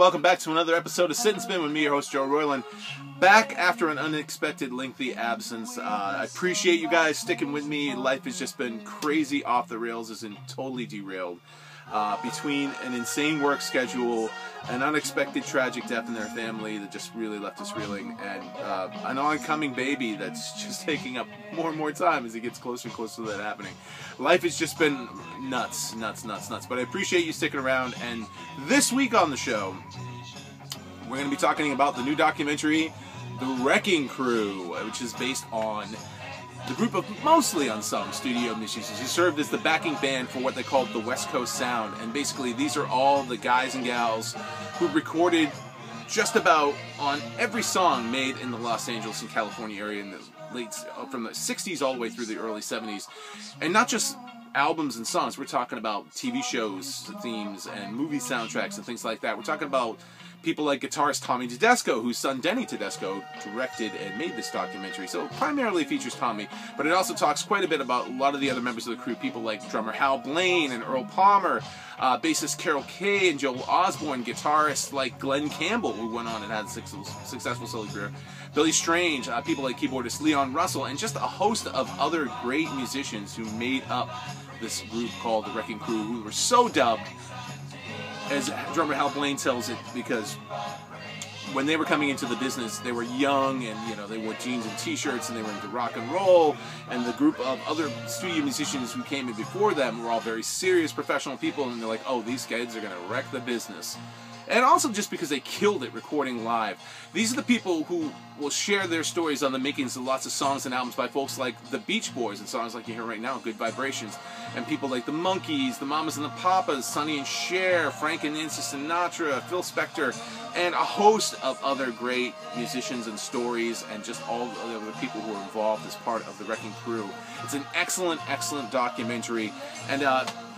welcome back to another episode of Sit and Spin with me, your host, Joe Royland. Back after an unexpected, lengthy absence. I appreciate you guys sticking with me. Life has just been crazy off the rails, as in totally derailed. Between an insane work schedule, an unexpected tragic death in their family that just really left us reeling, and an oncoming baby that's just taking up more and more time as it gets closer and closer to that happening. Life has just been nuts. But I appreciate you sticking around, and this week on the show, we're going to be talking about the new documentary, The Wrecking Crew, which is based on the group of mostly unsung studio musicians who served as the backing band for what they called the West Coast Sound. And basically, these are all the guys and gals who recorded just about on every song made in the Los Angeles and California area in the from the 60s all the way through the early 70s. And not just albums and songs, we're talking about TV shows, themes, and movie soundtracks and things like that. We're talking about people like guitarist Tommy Tedesco, whose son Denny Tedesco directed and made this documentary. So it primarily features Tommy, but it also talks quite a bit about a lot of the other members of the crew, people like drummer Hal Blaine and Earl Palmer, bassist Carol Kaye and Joel Osborne, guitarists like Glenn Campbell, who went on and had a successful solo career, Billy Strange, people like keyboardist Leon Russell, and just a host of other great musicians who made up this group called The Wrecking Crew, who were so dubbed, as drummer Hal Blaine tells it, because when they were coming into the business, they were young and, they wore jeans and t-shirts and they were into rock and roll, and the group of other studio musicians who came in before them were all very serious professional people, and they're like, oh, these kids are going to wreck the business. And also just because they killed it recording live. These are the people who will share their stories on the makings of lots of songs and albums by folks like the Beach Boys and songs like you hear right now, Good Vibrations, and people like the Monkees, the Mamas and the Papas, Sonny and Cher, Frank and Nancy Sinatra, Phil Spector, and a host of other great musicians and stories, and just all the other people who are involved as part of the Wrecking Crew. It's an excellent documentary, and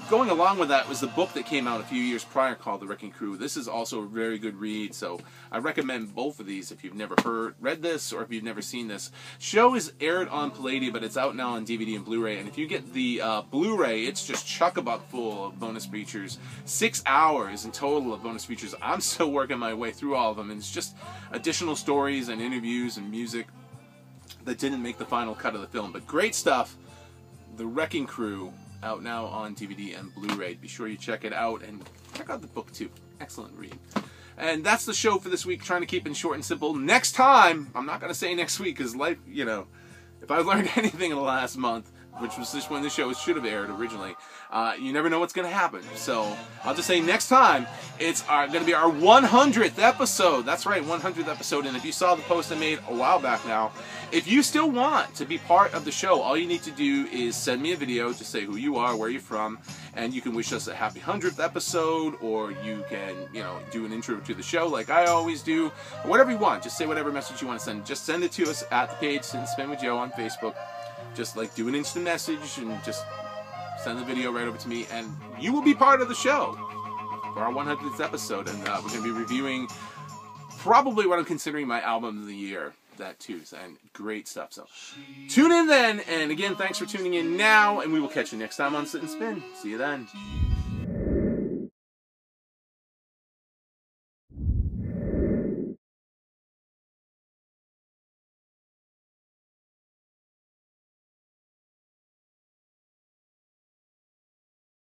going along with that was the book that came out a few years prior called The Wrecking Crew. This is also a very good read, so I recommend both of these if you've never read this or if you've never seen this. Show is aired on Palladia, but it's out now on DVD and Blu-ray, and if you get the Blu-ray, it's just chock-a-block full of bonus features. 6 hours in total of bonus features. I'm still working my way through all of them, and it's just additional stories and interviews and music that didn't make the final cut of the film, but great stuff. The Wrecking Crew, out now on DVD and Blu-ray. Be sure you check it out, and check out the book too. Excellent read. And that's the show for this week, trying to keep it short and simple. Next time, I'm not going to say next week, because life, if I learned anything in the last month, which was just when the show should have aired originally, you never know what's going to happen. So I'll just say next time, it's going to be our 100th episode. That's right, 100th episode. And if you saw the post I made a while back now, if you still want to be part of the show, all you need to do is send me a video, just say who you are, where you're from, and you can wish us a happy 100th episode, or you can, do an intro to the show like I always do, or whatever you want. Just say whatever message you want to send. Just send it to us at the page Sit and Spin with Joe on Facebook. Just do an instant message and just send the video right over to me, and you will be part of the show for our 100th episode. And we're going to be reviewing probably what I'm considering my album of the year. That too, and great stuff. So tune in then, and again, thanks for tuning in now, and we will catch you next time on Sit and Spin. See you then.